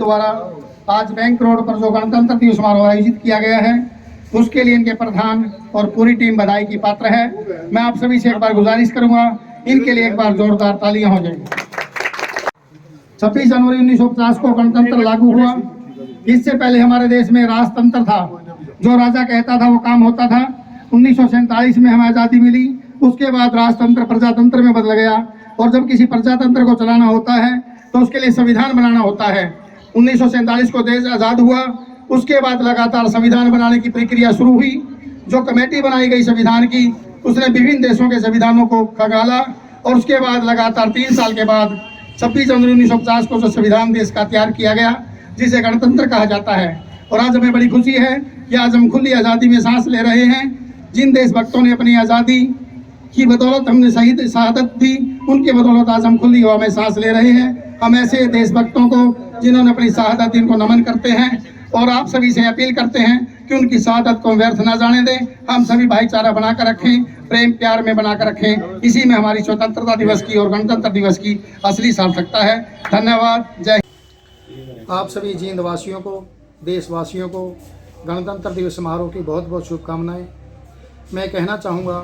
द्वारा आज bank road पर जो गणतंत्र दिवस समारोह आयोजित किया गया है, उसके लिए इनके प्रधान और पूरी टीम बधाई की पात्र है। मैं आप सभी से एक बार गुजारिश करूंगा, इनके लिए एक बार जोरदार तालियां हो जाएंगी। 26 जनवरी 1950 को गणतंत्र लागू हुआ। इससे पहले हमारे देश में राजतंत्र था, जो राजा कहता था वो काम होता था। 1947 में हमें आज़ादी मिली, उसके बाद राजतंत्र प्रजातंत्र में बदल गया, और जब किसी प्रजातंत्र को चलाना होता है तो उसके लिए संविधान बनाना होता है। 1947 को देश आज़ाद हुआ, उसके बाद लगातार संविधान बनाने की प्रक्रिया शुरू हुई। जो कमेटी बनाई गई संविधान की, उसने विभिन्न देशों के संविधानों को खंगाला, और उसके बाद लगातार 3 साल के बाद 26 जनवरी 1950 को जो संविधान देश का तैयार किया गया, जिसे गणतंत्र कहा जाता है। और आज हमें बड़ी खुशी है कि आज हम खुली आज़ादी में सांस ले रहे हैं। जिन देशभक्तों ने अपनी आज़ादी की बदौलत हमने शहादत दी, उनके बदौलत आज हम खुली हवा में सांस ले रहे हैं। हम ऐसे देशभक्तों को जिन्होंने अपनी शहादत दी, उनको नमन करते हैं, और आप सभी से अपील करते हैं कि उनकी शहादत को व्यर्थ न जाने दें। हम सभी भाईचारा बनाकर रखें, प्रेम प्यार में बनाकर रखें। इसी में हमारी स्वतंत्रता दिवस की और गणतंत्र दिवस की असली सार्थकता है। धन्यवाद। जय। आप सभी जींद वासियों को, देशवासियों को गणतंत्र दिवस समारोह की बहुत बहुत शुभकामनाएं। मैं कहना चाहूँगा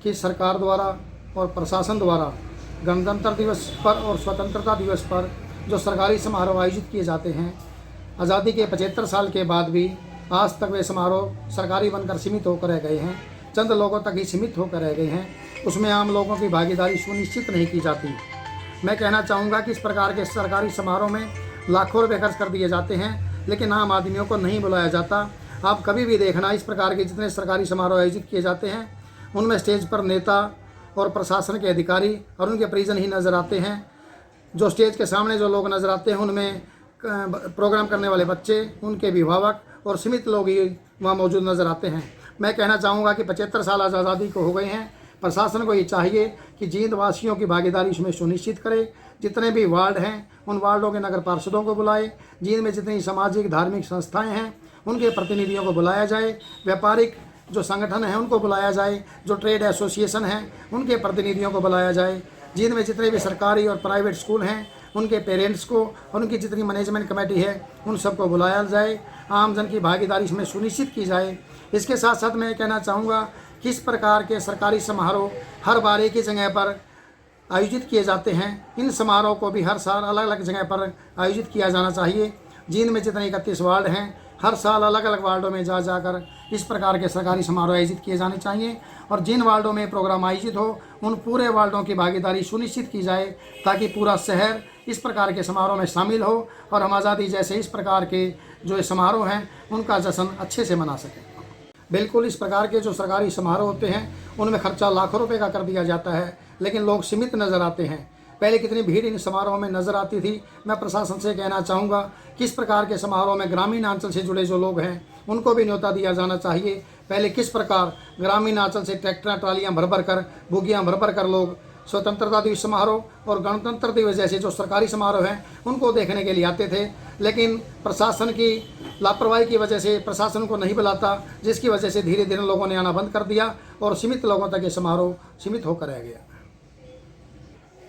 कि सरकार द्वारा और प्रशासन द्वारा गणतंत्र दिवस पर और स्वतंत्रता दिवस पर जो सरकारी समारोह आयोजित किए जाते हैं, आज़ादी के 75 साल के बाद भी आज तक वे समारोह सरकारी बनकर सीमित होकर रह गए हैं, चंद लोगों तक ही सीमित होकर रह गए हैं। उसमें आम लोगों की भागीदारी सुनिश्चित नहीं की जाती। मैं कहना चाहूँगा कि इस प्रकार के सरकारी समारोह में लाखों रुपये खर्च कर दिए जाते हैं, लेकिन आम आदमियों को नहीं बुलाया जाता। आप कभी भी देखना, इस प्रकार के जितने सरकारी समारोह आयोजित किए जाते हैं, उनमें स्टेज पर नेता और प्रशासन के अधिकारी और उनके परिजन ही नज़र आते हैं। जो स्टेज के सामने जो लोग नज़र आते हैं, उनमें प्रोग्राम करने वाले बच्चे, उनके अभिभावक और सीमित लोग ही वहाँ मौजूद नज़र आते हैं। मैं कहना चाहूँगा कि 75 साल आज़ादी को हो गए हैं। प्रशासन को ये चाहिए कि जींद वासियों की भागीदारी इसमें सुनिश्चित करे। जितने भी वार्ड हैं, उन वार्डों के नगर पार्षदों को बुलाए। जींद में जितनी सामाजिक धार्मिक संस्थाएँ हैं, उनके प्रतिनिधियों को बुलाया जाए। व्यापारिक जो संगठन हैं, उनको बुलाया जाए। जो ट्रेड एसोसिएशन हैं, उनके प्रतिनिधियों को बुलाया जाए। जिन में जितने भी सरकारी और प्राइवेट स्कूल हैं, उनके पेरेंट्स को और उनकी जितनी मैनेजमेंट कमेटी है, उन सबको बुलाया जाए। आम जन की भागीदारी इसमें सुनिश्चित की जाए। इसके साथ साथ मैं कहना चाहूँगा कि इस प्रकार के सरकारी समारोह हर बार एक ही जगह पर आयोजित किए जाते हैं। इन समारोह को भी हर साल अलग अलग जगह पर आयोजित किया जाना चाहिए। जींद में जितने 31 वार्ड हैं, हर साल अलग अलग वार्डों में जा जाकर इस प्रकार के सरकारी समारोह आयोजित किए जाने चाहिए। और जिन वार्डों में प्रोग्राम आयोजित हो, उन पूरे वार्डों की भागीदारी सुनिश्चित की जाए, ताकि पूरा शहर इस प्रकार के समारोह में शामिल हो और हम आज़ादी जैसे इस प्रकार के जो समारोह हैं, उनका जश्न अच्छे से मना सकें। बिल्कुल, इस प्रकार के जो सरकारी समारोह होते हैं, उनमें खर्चा लाखों रुपए का कर दिया जाता है, लेकिन लोग सीमित नज़र आते हैं। पहले कितनी भीड़ इन समारोह में नज़र आती थी। मैं प्रशासन से कहना चाहूँगा कि इस प्रकार के समारोह में ग्रामीण अंचल से जुड़े जो लोग हैं, उनको भी न्योता दिया जाना चाहिए। पहले किस प्रकार ग्रामीण अंचल से ट्रैक्टर ट्रालियाँ भर भर कर, बोगियाँ भर भर कर लोग स्वतंत्रता दिवस समारोह और गणतंत्र दिवस जैसे जो सरकारी समारोह हैं, उनको देखने के लिए आते थे। लेकिन प्रशासन की लापरवाही की वजह से प्रशासन को नहीं बुलाता, जिसकी वजह से धीरे धीरे लोगों ने आना बंद कर दिया और सीमित लोगों तक ये समारोह सीमित होकर रह गया।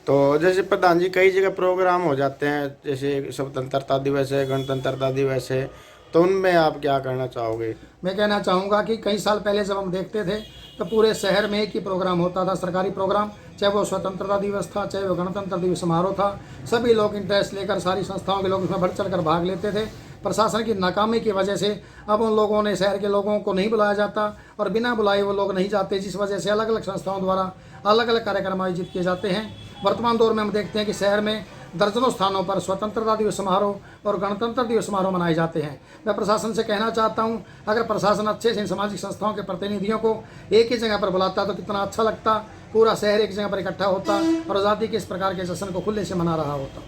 तो जैसे प्रधान जी, कई जगह प्रोग्राम हो जाते हैं, जैसे स्वतंत्रता दिवस है, गणतंत्रता दिवस है, तो उनमें आप क्या कहना चाहोगे? मैं कहना चाहूँगा कि कई साल पहले जब हम देखते थे, तो पूरे शहर में एक ही प्रोग्राम होता था, सरकारी प्रोग्राम, चाहे वो स्वतंत्रता दिवस था, चाहे वो गणतंत्र दिवस समारोह था। सभी लोग इंटरेस्ट लेकर, सारी संस्थाओं के लोग इसमें बढ़ चढ़ कर भाग लेते थे। प्रशासन की नाकामी की वजह से अब उन लोगों ने, शहर के लोगों को नहीं बुलाया जाता और बिना बुलाए वो लोग नहीं जाते, जिस वजह से अलग अलग संस्थाओं द्वारा अलग अलग कार्यक्रम आयोजित किए जाते हैं। वर्तमान दौर में हम देखते हैं कि शहर में दर्जनों स्थानों पर स्वतंत्रता दिवस समारोह और गणतंत्र दिवस समारोह मनाए जाते हैं। मैं प्रशासन से कहना चाहता हूं, अगर प्रशासन अच्छे से इन सामाजिक संस्थाओं के प्रतिनिधियों को एक ही जगह पर बुलाता तो कितना अच्छा लगता। पूरा शहर एक जगह पर इकट्ठा होता और आज़ादी के इस प्रकार के जश्न को खुले से मना रहा होता।